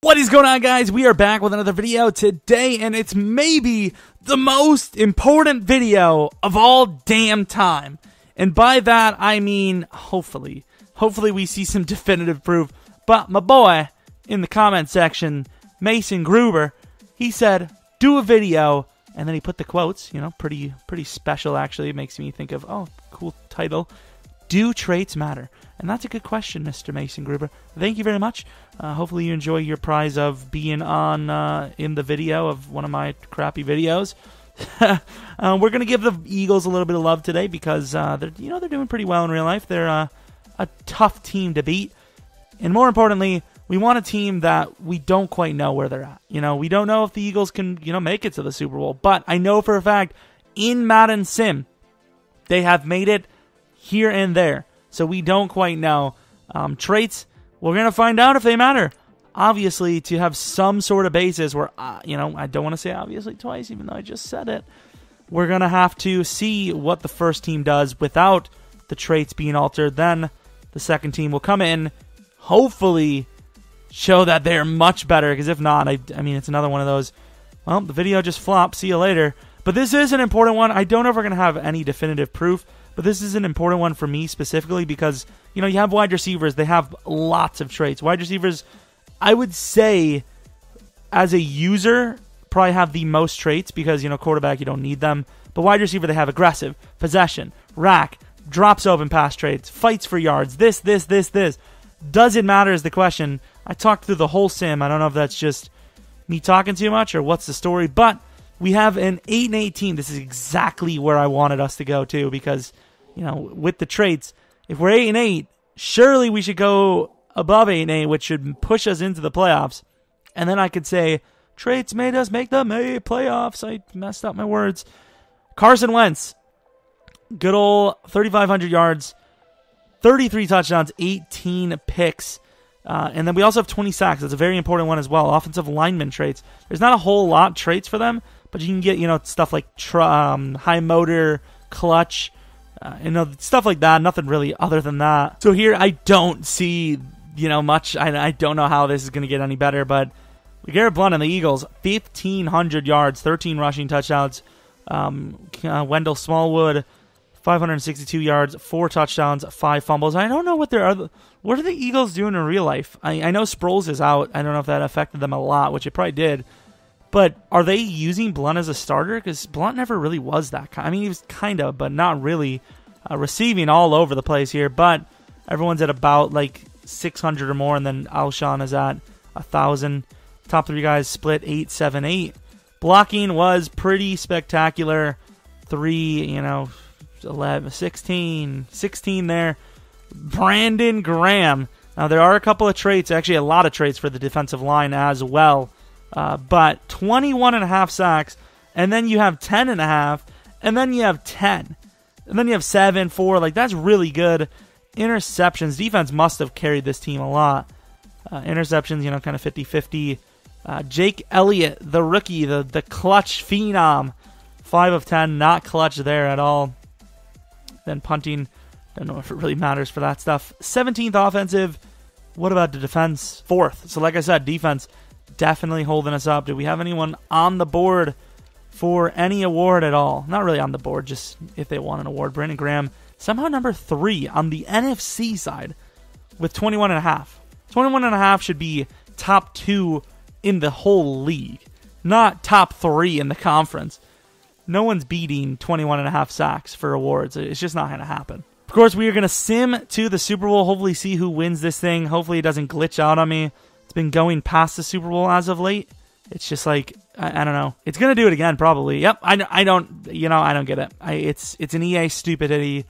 What is going on, guys? We are back with another video today, and it's maybe the most important video of all damn time. And by that, I mean, hopefully we see some definitive proof. But my boy in the comment section, Mason Gruber, he said, do a video, and then he put the quotes, you know, pretty special actually. It makes me think of, oh, cool title. Do traits matter? And that's a good question, Mr. Mason Gruber. Thank you very much. Hopefully you enjoy your prize of being on in the video of one of my crappy videos. We're going to give the Eagles a little bit of love today because they're doing pretty well in real life. They're a tough team to beat. And more importantly, we want a team that we don't quite know where they're at. You know, we don't know if the Eagles can, make it to the Super Bowl. But I know for a fact, in Madden Sim, they have made it here and there. So we don't quite know. Traits, we're going to find out if they matter. Obviously, to have some sort of basis where, I don't want to say obviously twice, even though I just said it. We're going to have to see what the first team does without the traits being altered. Then the second team will come in, hopefully show that they're much better. Because if not, I mean, it's another one of those, well, the video just flopped. See you later. But this is an important one. I don't know if we're going to have any definitive proof. But this is an important one for me specifically because, you have wide receivers. They have lots of traits. Wide receivers, I would say, as a user, probably have the most traits because, quarterback, you don't need them. But wide receiver, they have aggressive, possession, rack, drops open pass traits, fights for yards, this. Does it matter is the question. I talked through the whole sim. I don't know if that's just me talking too much or what's the story. But we have an 8-8 team. This is exactly where I wanted us to go to because, with the traits, if we're 8-8, surely we should go above 8-8, which should push us into the playoffs. And then I could say, traits made us make the playoffs. I messed up my words. Carson Wentz, good old 3,500 yards, 33 touchdowns, 18 picks. And then we also have 20 sacks. That's a very important one as well. Offensive lineman traits. There's not a whole lot traits for them, but you can get, stuff like high motor, clutch, stuff like that. Nothing really other than that. So here I don't see, much. I don't know how this is going to get any better, but Garrett Blount and the Eagles, 1,500 yards, 13 rushing touchdowns. Wendell Smallwood, 562 yards, 4 touchdowns, 5 fumbles. I don't know what are the Eagles doing in real life? I know Sproles is out. I don't know if that affected them a lot, which it probably did. But are they using Blount as a starter? Because Blount never really was that kind. I mean, he was kind of, but not really. Receiving all over the place here. But everyone's at about like 600 or more, and then Alshon is at 1,000. Top 3 guys split 8-7-8. Blocking was pretty spectacular. 11, 16 there. Brandon Graham. Now, there are a couple of traits, actually a lot of traits for the defensive line as well. But 21.5 sacks, and then you have 10.5, and then you have 10. And then you have 7, 4. Like, that's really good. Interceptions. Defense must have carried this team a lot. Interceptions, kind of 50-50. Jake Elliott, the rookie, the clutch phenom. 5 of 10, not clutch there at all. Then punting, don't know if it really matters for that stuff. 17th offensive. What about the defense? 4th. So like I said, defense definitely holding us up. Do we have anyone on the board for any award at all? Not really on the board, just if they want an award. Brandon Graham, somehow number 3 on the NFC side with 21.5. 21.5 should be top 2 in the whole league, not top 3 in the conference. No one's beating 21.5 sacks for awards. It's just not going to happen. Of course, we are going to sim to the Super Bowl, hopefully see who wins this thing. Hopefully it doesn't glitch out on me. It's been going past the Super Bowl as of late. It's just like, I don't know. It's going to do it again, probably. Yep, I don't get it. It's an EA stupidity.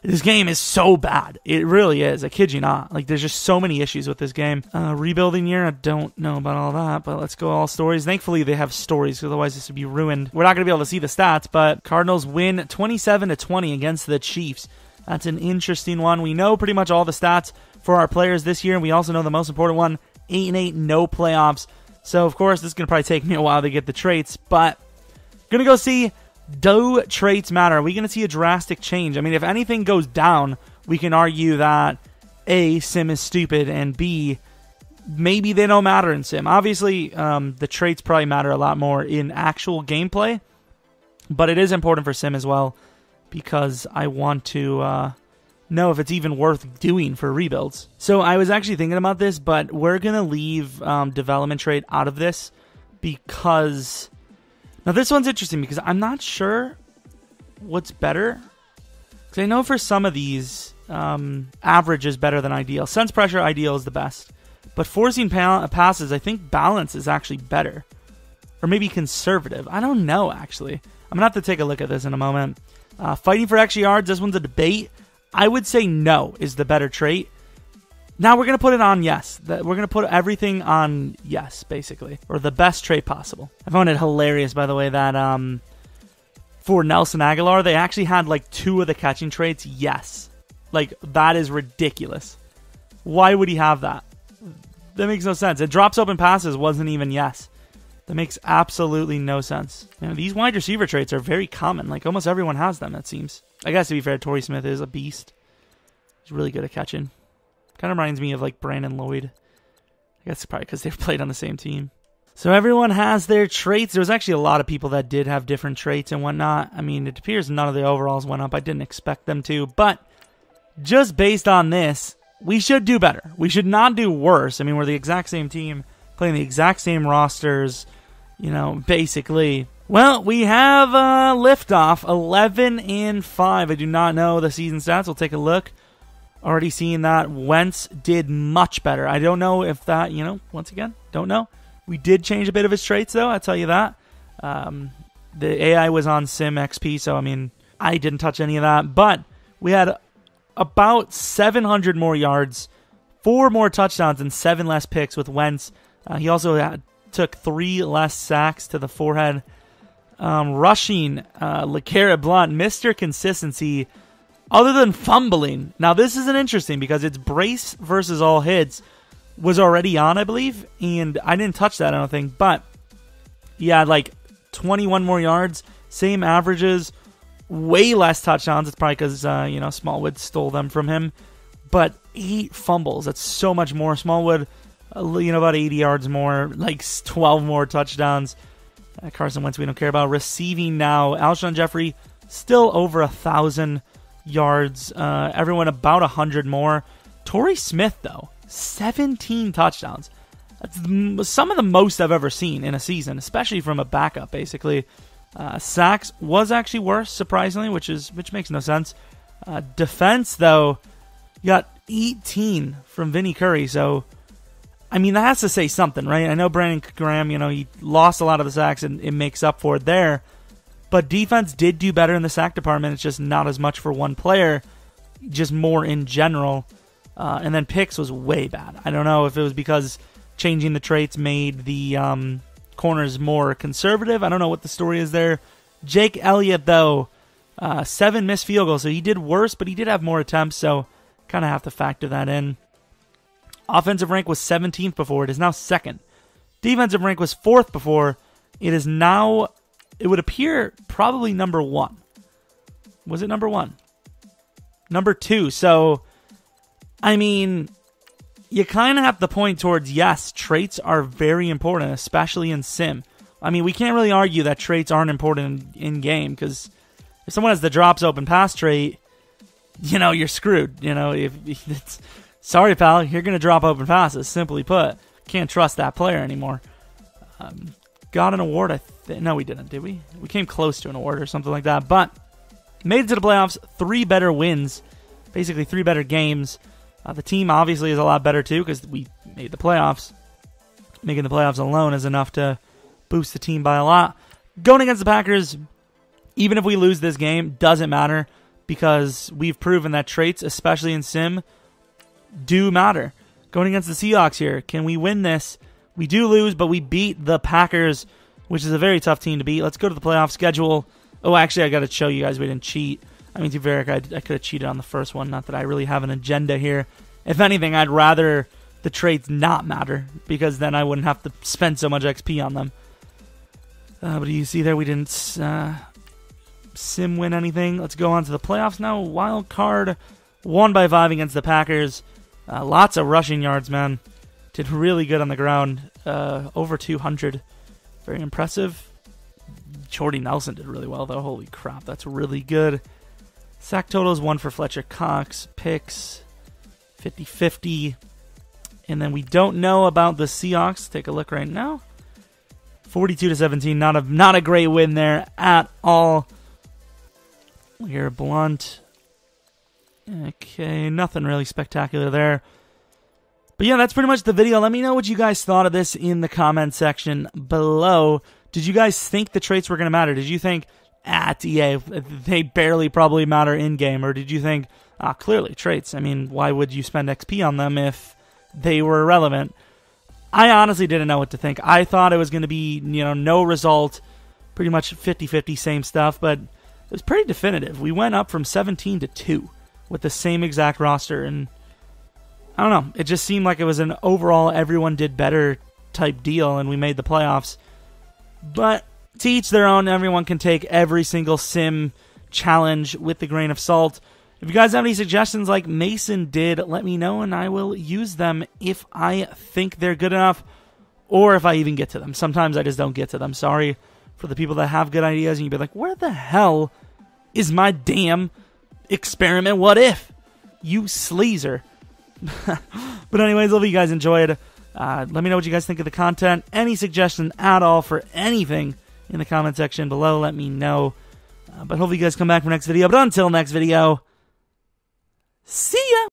This game is so bad. It really is. I kid you not. Like, there's just so many issues with this game. Rebuilding year, I don't know about all that, but let's go all stories. Thankfully, they have stories, otherwise this would be ruined. We're not going to be able to see the stats, but Cardinals win 27-20 against the Chiefs. That's an interesting one. We know pretty much all the stats for our players this year, and we also know the most important one, 8-8, no playoffs. So, of course, this is going to probably take me a while to get the traits, but going to go see, do traits matter? Are we going to see a drastic change? I mean, if anything goes down, we can argue that A, Sim is stupid, and B, maybe they don't matter in sim. Obviously, the traits probably matter a lot more in actual gameplay, but it is important for sim as well because I want to know if it's even worth doing for rebuilds. So I was actually thinking about this, but we're going to leave development trait out of this because... Now this one's interesting because I'm not sure what's better. Because I know for some of these, average is better than ideal. Sense pressure, ideal is the best. But forcing passes, I think balance is actually better. Or maybe conservative. I don't know, actually. I'm going to have to take a look at this in a moment. Fighting for extra yards, this one's a debate. I would say no is the better trait. Now we're going to put it on yes. We're going to put everything on yes, basically. Or the best trait possible. I found it hilarious, by the way, that for Nelson Aguilar, they actually had like 2 of the catching traits yes. Like, that is ridiculous. Why would he have that? That makes no sense. It drops open passes wasn't even yes. That makes absolutely no sense. You know, these wide receiver traits are very common. Like, almost everyone has them, it seems. I guess, to be fair, Torrey Smith is a beast. He's really good at catching. Kind of reminds me of, like, Brandon Lloyd. I guess probably because they've played on the same team. So everyone has their traits. There was actually a lot of people that did have different traits and whatnot. I mean, it appears none of the overalls went up. I didn't expect them to. But just based on this, we should do better. We should not do worse. I mean, we're the exact same team, playing the exact same rosters, you know, basically. Well, we have liftoff, 11-5. I do not know the season stats. We'll take a look. Already seeing that Wentz did much better. I don't know if that, you know, once again, don't know. We did change a bit of his traits, though, I'll tell you that. The AI was on Sim XP, so, I mean, I didn't touch any of that. But we had about 700 more yards, 4 more touchdowns, and 7 less picks with Wentz. He also took 3 less sacks to the forehead. Rushing, LeGarrette Blount, Mr. Consistency, other than fumbling. Now, this isn't interesting because it's brace versus all hits was already on, I believe, and I didn't touch that, I don't think. But he had like 21 more yards, same averages, way less touchdowns. It's probably because, you know, Smallwood stole them from him. But 8 fumbles. That's so much more. Smallwood, you know, about 80 yards more, like 12 more touchdowns. Carson Wentz, we don't care about. Receiving now, Alshon Jeffrey, still over 1,000 yards. Everyone about 100 more. Torrey Smith, though, 17 touchdowns. That's some of the most I've ever seen in a season, especially from a backup, basically. Sacks was actually worse, surprisingly, which makes no sense. Defense, though, you got 18 from Vinny Curry, so I mean, that has to say something, right? I know Brandon Graham, you know, he lost a lot of the sacks and it makes up for it there. But defense did do better in the sack department. It's just not as much for one player, just more in general. And then picks was way bad. I don't know if it was because changing the traits made the corners more conservative. I don't know what the story is there. Jake Elliott, though, 7 missed field goals. So he did worse, but he did have more attempts. So kind of have to factor that in. Offensive rank was 17th before. It is now 2nd. Defensive rank was 4th before. It is now, it would appear, probably number 1. Was it number 1? Number 2. So, I mean, you kind of have to point towards, yes, traits are very important, especially in Sim. I mean, we can't really argue that traits aren't important in-game, because if someone has the drops open pass trait, you know, you're screwed. You know, if it's... Sorry, pal, you're going to drop open passes, simply put. Can't trust that player anymore. Got an award, no, we didn't, did we? We came close to an award or something like that, but made it to the playoffs, 3 better wins, basically 3 better games. The team obviously is a lot better too because we made the playoffs. Making the playoffs alone is enough to boost the team by a lot. Going against the Packers, even if we lose this game, doesn't matter because we've proven that traits, especially in Sim, do matter. Going against the Seahawks here, can we win this? We do lose, but we beat the Packers, which is a very tough team to beat. Let's go to the playoff schedule. Oh, actually, I got to show you guys we didn't cheat. I mean, to be fair, I could have cheated on the first one. Not that I really have an agenda here. If anything, I'd rather the trades not matter because then I wouldn't have to spend so much XP on them. But you see there, we didn't Sim win anything. Let's go on to the playoffs now. Wild card, won by 5 against the Packers. Lots of rushing yards, man. Did really good on the ground. Over 200. Very impressive. Jordy Nelson did really well, though. Holy crap, that's really good. Sack totals, 1 for Fletcher Cox. Picks, 50-50. And then we don't know about the Seahawks. Take a look right now. 42-17. Not a great win there at all. Here, Blunt. Okay, nothing really spectacular there. But yeah, that's pretty much the video. Let me know what you guys thought of this in the comment section below. Did you guys think the traits were going to matter? Did you think, EA, they barely probably matter in-game? Or did you think, clearly, traits. I mean, why would you spend XP on them if they were irrelevant? I honestly didn't know what to think. I thought it was going to be, no result, pretty much 50-50, same stuff, but it was pretty definitive. We went up from 17 to 2 with the same exact roster, and I don't know. It just seemed like it was an overall everyone did better type deal, and we made the playoffs. But to each their own, everyone can take every single sim challenge with a grain of salt. If you guys have any suggestions like Mason did, let me know, and I will use them if I think they're good enough, or if I even get to them. Sometimes I just don't get to them. Sorry for the people that have good ideas, and you'd be like, where the hell is my damn experiment what if? You sleazer. But anyways, hope you guys enjoyed. Let me know what you guys think of the content. Any suggestion at all for anything in the comment section below, let me know. But hopefully you guys come back for next video. But until next video, see ya!